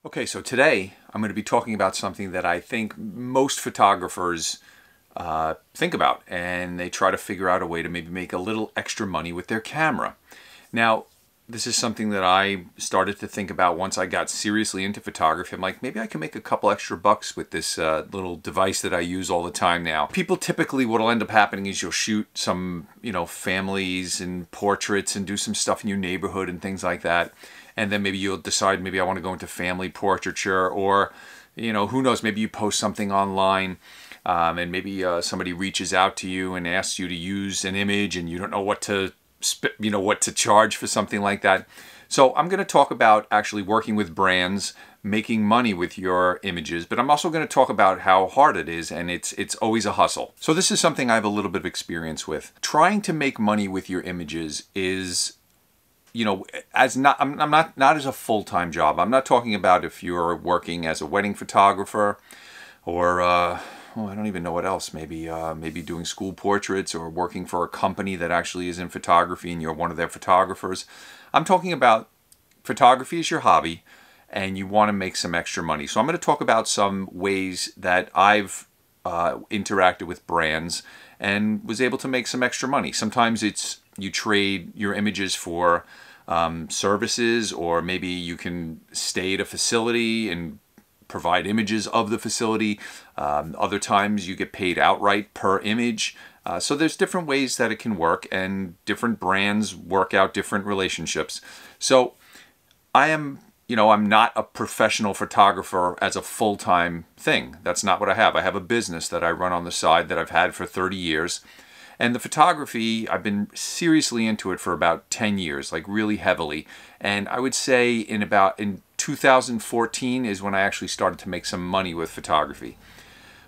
Okay, so today I'm going to be talking about something that I think most photographers think about, and they try to figure out a way to maybe make a little extra money with their camera. Now, this is something that I started to think about once I got seriously into photography. I'm like, maybe I can make a couple extra bucks with this little device that I use all the time now. People typically, what'll end up happening is you'll shoot some, families and portraits and do some stuff in your neighborhood and things like that. And then maybe you'll decide, maybe I want to go into family portraiture, or, who knows, maybe you post something online and maybe somebody reaches out to you and asks you to use an image and you don't know what to what to charge for something like that. So I'm going to talk about actually working with brands, making money with your images, but I'm also going to talk about how hard it is, and it's always a hustle. So this is something I have a little bit of experience with. Trying to make money with your images is, I'm not as a full-time job. I'm not talking about if you're working as a wedding photographer or I don't even know what else. Maybe doing school portraits or working for a company that actually is in photography and you're one of their photographers. I'm talking about photography is your hobby and you want to make some extra money. So I'm going to talk about some ways that I've interacted with brands and was able to make some extra money. Sometimes it's you trade your images for services, or maybe you can stay at a facility and provide images of the facility. Other times you get paid outright per image. So there's different ways that it can work, and different brands work out different relationships. So I'm not a professional photographer as a full-time thing. That's not what I have. I have a business that I run on the side that I've had for 30 years. And the photography, I've been seriously into it for about 10 years, like really heavily. And I would say in 2014 is when I actually started to make some money with photography.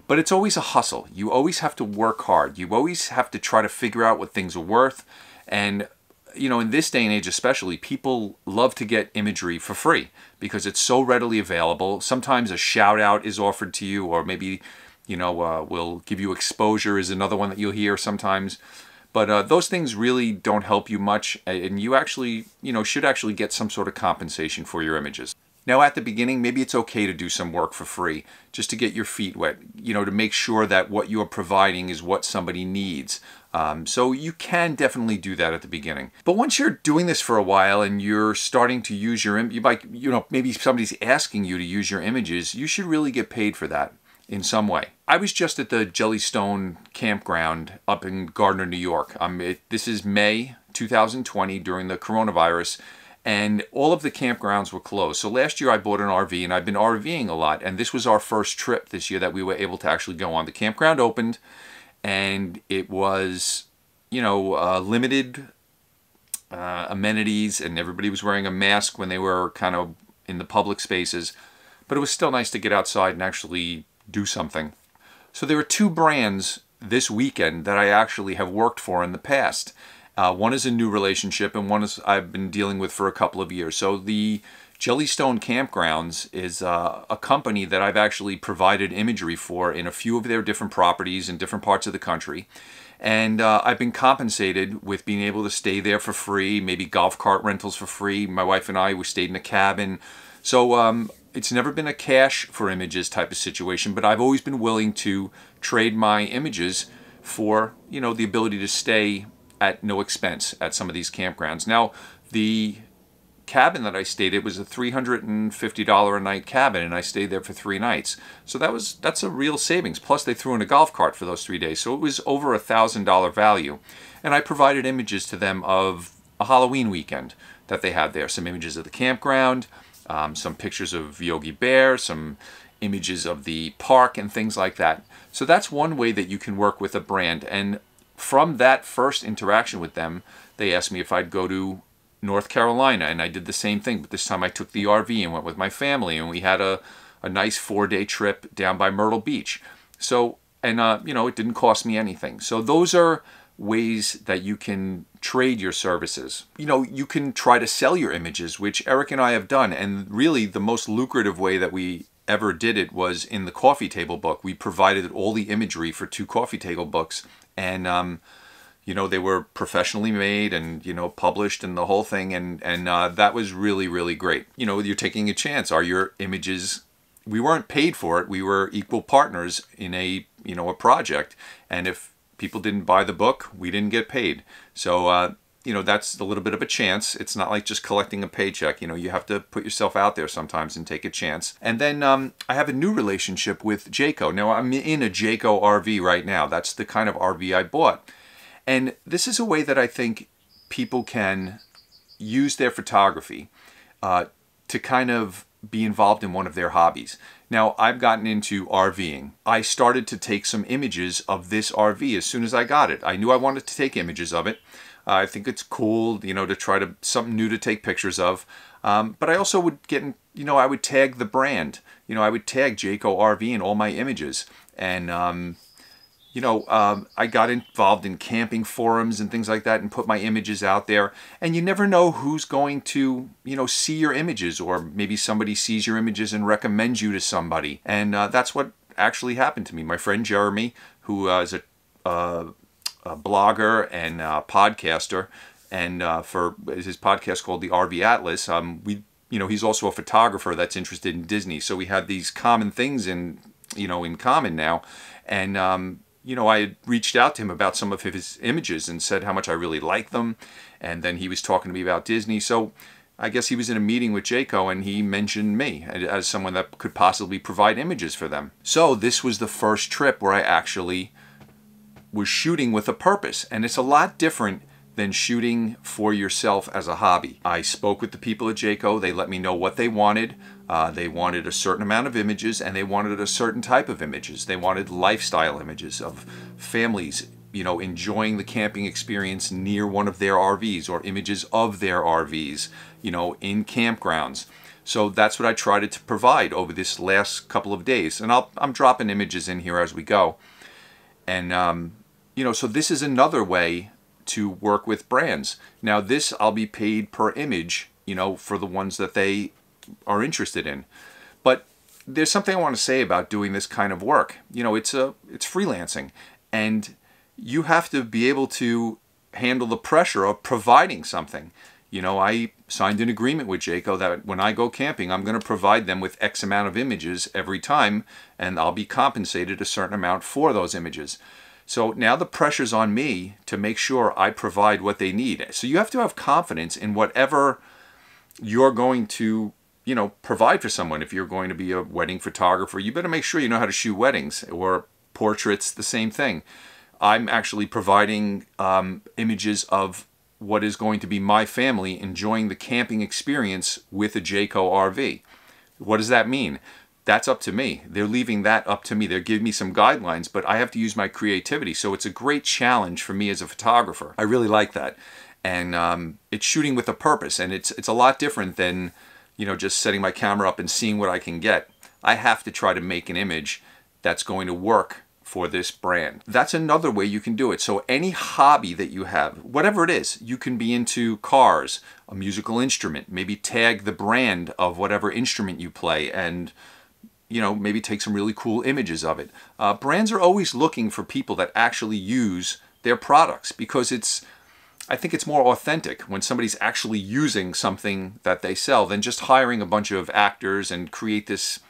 But it's always a hustle. You always have to work hard. You always have to try to figure out what things are worth. And, in this day and age especially, people love to get imagery for free because it's so readily available. Sometimes a shout out is offered to you, or maybe we'll give you exposure is another one that you'll hear sometimes. But those things really don't help you much, and you actually, should actually get some sort of compensation for your images. Now at the beginning, maybe it's okay to do some work for free, just to get your feet wet, to make sure that what you're providing is what somebody needs. So you can definitely do that at the beginning. But once you're doing this for a while and you're starting to use your, maybe somebody's asking you to use your images, you should really get paid for that in some way. I was just at the Jellystone campground up in Gardner, New York. This is May 2020 during the coronavirus, and all of the campgrounds were closed. So last year I bought an RV, and I've been RVing a lot, and this was our first trip this year that we were able to actually go on. The campground opened, and it was, limited amenities, and everybody was wearing a mask when they were kind of in the public spaces, but it was still nice to get outside and actually do something. So there are two brands this weekend that I actually have worked for in the past. One is a new relationship, and one is I've been dealing with for a couple of years. So the Jellystone Campgrounds is a company that I've actually provided imagery for in a few of their different properties in different parts of the country. And I've been compensated with being able to stay there for free, maybe golf cart rentals for free. My wife and I stayed in a cabin. So it's never been a cash for images type of situation, but I've always been willing to trade my images for, the ability to stay at no expense at some of these campgrounds. Now, the cabin that I stayed at was a $350 a night cabin, and I stayed there for 3 nights. So that's a real savings. Plus, they threw in a golf cart for those 3 days, so it was over $1,000 value. And I provided images to them of a Halloween weekend that they had there. Some images of the campground, some pictures of Yogi Bear, some images of the park and things like that. So that's one way that you can work with a brand. And from that first interaction with them, they asked me if I'd go to North Carolina, and I did the same thing, but this time I took the RV and went with my family, and we had a nice 4-day trip down by Myrtle Beach. So, and it didn't cost me anything. So those are ways that you can trade your services. You can try to sell your images, which Eric and I have done, and really the most lucrative way that we ever did it was in the coffee table book. We provided all the imagery for 2 coffee table books, and they were professionally made and, published and the whole thing. And that was really, really great. You're taking a chance. Are your images, we weren't paid for it. We were equal partners in a project. And if people didn't buy the book, we didn't get paid. So, that's a little bit of a chance. It's not like just collecting a paycheck. You have to put yourself out there sometimes and take a chance. And then I have a new relationship with Jayco. Now, I'm in a Jayco RV right now. That's the kind of RV I bought. And this is a way that I think people can use their photography to kind of be involved in one of their hobbies. Now, I've gotten into RVing. I started to take some images of this RV as soon as I got it. I knew I wanted to take images of it. I think it's cool, to try to, something new to take pictures of. But I also would I would tag the brand. I would tag Jayco RV in all my images. And, I got involved in camping forums and things like that and put my images out there. And you never know who's going to, see your images, or maybe somebody sees your images and recommends you to somebody. And that's what actually happened to me. My friend Jeremy, who is a blogger and podcaster, and for his podcast called the RV Atlas, he's also a photographer that's interested in Disney. So we had these common things in common now. And, I had reached out to him about some of his images and said how much I really liked them. And then he was talking to me about Disney. So I guess he was in a meeting with Jayco and he mentioned me as someone that could possibly provide images for them. So this was the first trip where I actually was shooting with a purpose. And it's a lot different than shooting for yourself as a hobby. I spoke with the people at Jayco. They let me know what they wanted. They wanted a certain amount of images, and they wanted a certain type of images. They wanted lifestyle images of families, enjoying the camping experience near one of their RVs, or images of their RVs, in campgrounds. So that's what I tried to provide over this last couple of days. And I'm dropping images in here as we go. And, so this is another way to work with brands. Now this, I'll be paid per image, for the ones that they are interested in. But there's something I want to say about doing this kind of work. It's freelancing, and you have to be able to handle the pressure of providing something. I signed an agreement with Jayco that when I go camping, I'm going to provide them with X amount of images every time, and I'll be compensated a certain amount for those images. So now the pressure's on me to make sure I provide what they need. So you have to have confidence in whatever you're going to, provide for someone. If you're going to be a wedding photographer, you better make sure you know how to shoot weddings, or portraits, the same thing. I'm actually providing images of what is going to be my family enjoying the camping experience with a Jayco RV. What does that mean? That's up to me. They're leaving that up to me. They're giving me some guidelines, but I have to use my creativity. So it's a great challenge for me as a photographer. I really like that. And it's shooting with a purpose. And it's a lot different than, just setting my camera up and seeing what I can get. I have to try to make an image that's going to work for this brand. That's another way you can do it. So any hobby that you have, whatever it is, you can be into cars, a musical instrument, maybe tag the brand of whatever instrument you play, and maybe take some really cool images of it. Brands are always looking for people that actually use their products, because I think it's more authentic when somebody's actually using something that they sell than just hiring a bunch of actors and create this,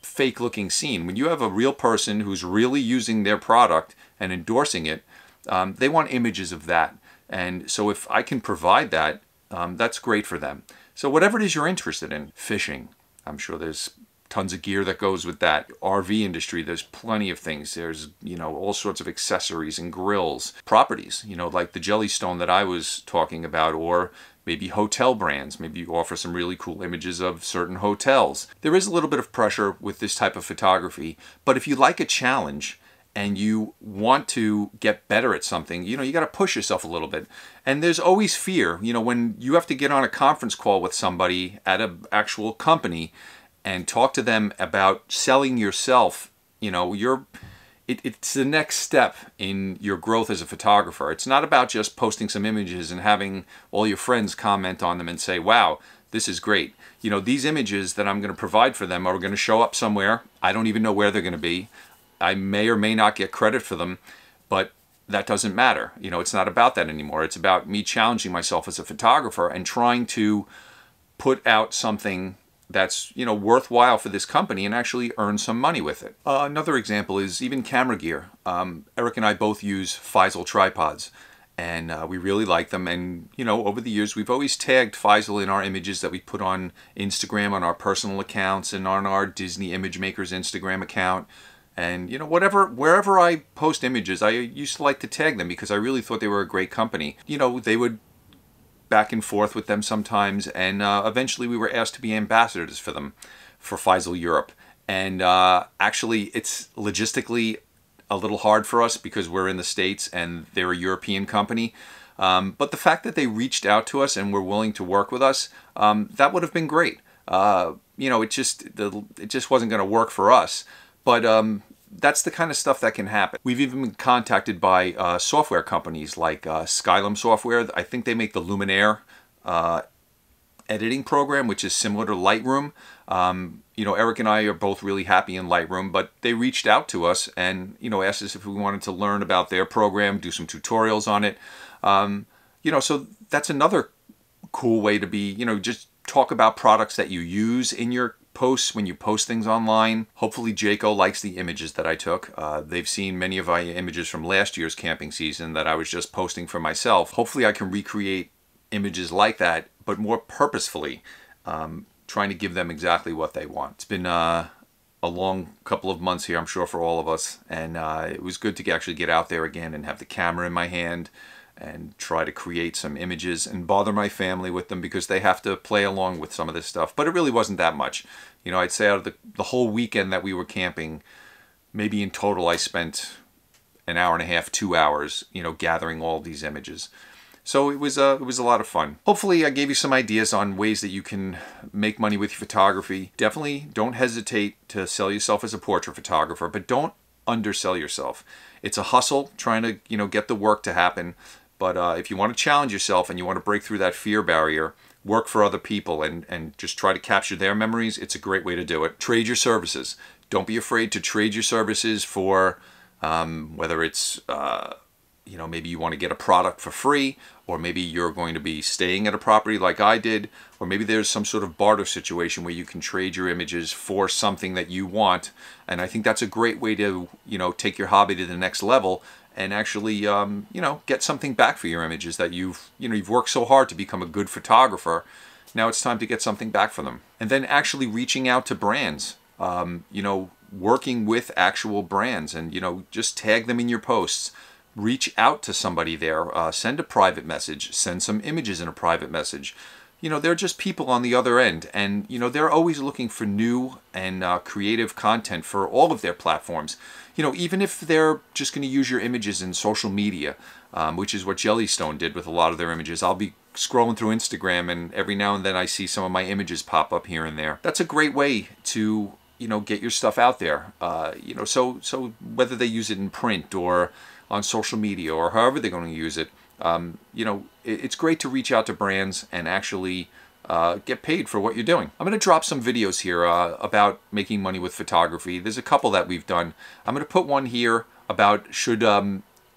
fake looking scene. When you have a real person who's really using their product and endorsing it, they want images of that. And so if I can provide that, that's great for them. So whatever it is you're interested in, fishing, I'm sure there's tons of gear that goes with that. RV industry, there's plenty of things. There's, all sorts of accessories and grills. Properties, like the Jellystone that I was talking about, or maybe hotel brands. Maybe you offer some really cool images of certain hotels. There is a little bit of pressure with this type of photography, but if you like a challenge and you want to get better at something, you got to push yourself a little bit. And there's always fear, when you have to get on a conference call with somebody at an actual company and talk to them about selling yourself. It's the next step in your growth as a photographer. It's not about just posting some images and having all your friends comment on them and say, wow, this is great. These images that I'm going to provide for them are going to show up somewhere. I don't even know where they're going to be. I may or may not get credit for them, but that doesn't matter. You know, it's not about that anymore. It's about me challenging myself as a photographer and trying to put out something that's, you know, worthwhile for this company and actually earn some money with it. Another example is even camera gear. Eric and I both use Faisal tripods, and we really like them. And, you know, over the years, we've always tagged Faisal in our images that we put on Instagram, on our personal accounts, and on our Disney Image Makers Instagram account. And, you know, wherever I post images, I used to like to tag them because I really thought they were a great company. You know, they would back and forth with them sometimes, and eventually we were asked to be ambassadors for them, for Faisal Europe. And actually, it's logistically a little hard for us because we're in the States and they're a European company. But the fact that they reached out to us and were willing to work with us, that would have been great. You know, it just wasn't going to work for us. But that's the kind of stuff that can happen. We've even been contacted by software companies like Skylum Software. I think they make the Luminaire editing program, which is similar to Lightroom. You know, Eric and I are both really happy in Lightroom, but they reached out to us and, you know, asked us if we wanted to learn about their program, do some tutorials on it. You know, so that's another cool way to be, you know, just talk about products that you use in your posts when you post things online. Hopefully Jayco likes the images that I took. They've seen many of my images from last year's camping season that I was just posting for myself. Hopefully I can recreate images like that, but more purposefully, trying to give them exactly what they want. It's been a long couple of months here, I'm sure, for all of us, and it was good to actually get out there again and have the camera in my hand and try to create some images and bother my family with them because they have to play along with some of this stuff. But it really wasn't that much. You know, I'd say out of the whole weekend that we were camping, maybe in total I spent an hour and a half, 2 hours, you know, gathering all these images. So it was a lot of fun. Hopefully I gave you some ideas on ways that you can make money with your photography. Definitely don't hesitate to sell yourself as a portrait photographer, but don't undersell yourself. It's a hustle trying to, you know, get the work to happen. But if you want to challenge yourself and you want to break through that fear barrier, work for other people and just try to capture their memories, it's a great way to do it. Trade your services. Don't be afraid to trade your services for whether it's, you know, maybe you want to get a product for free, or maybe you're going to be staying at a property like I did, or maybe there's some sort of barter situation where you can trade your images for something that you want. And I think that's a great way to, you know, take your hobby to the next level and actually, you know, get something back for your images that you've worked so hard to become a good photographer. Now it's time to get something back for them. And then actually reaching out to brands, you know, working with actual brands and, you know, just tag them in your posts. Reach out to somebody there, send a private message, send some images in a private message. You know, they're just people on the other end, and, you know, they're always looking for new and creative content for all of their platforms. You know, even if they're just going to use your images in social media, which is what Jellystone did with a lot of their images. I'll be scrolling through Instagram, and every now and then I see some of my images pop up here and there. That's a great way to, you know, get your stuff out there. You know, so whether they use it in print or on social media or however they're going to use it, you know, it's great to reach out to brands and actually get paid for what you're doing. I'm going to drop some videos here about making money with photography. There's a couple that we've done. I'm going to put one here about should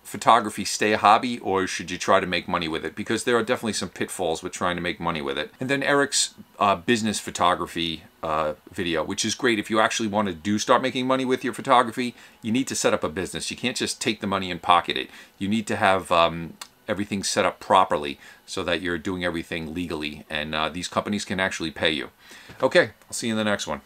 photography stay a hobby or should you try to make money with it, because there are definitely some pitfalls with trying to make money with it. And then Eric's business photography video, which is great if you actually want to start making money with your photography. You need to set up a business. You can't just take the money and pocket it. You need to have everything set up properly so that you're doing everything legally, and these companies can actually pay you. Okay, I'll see you in the next one.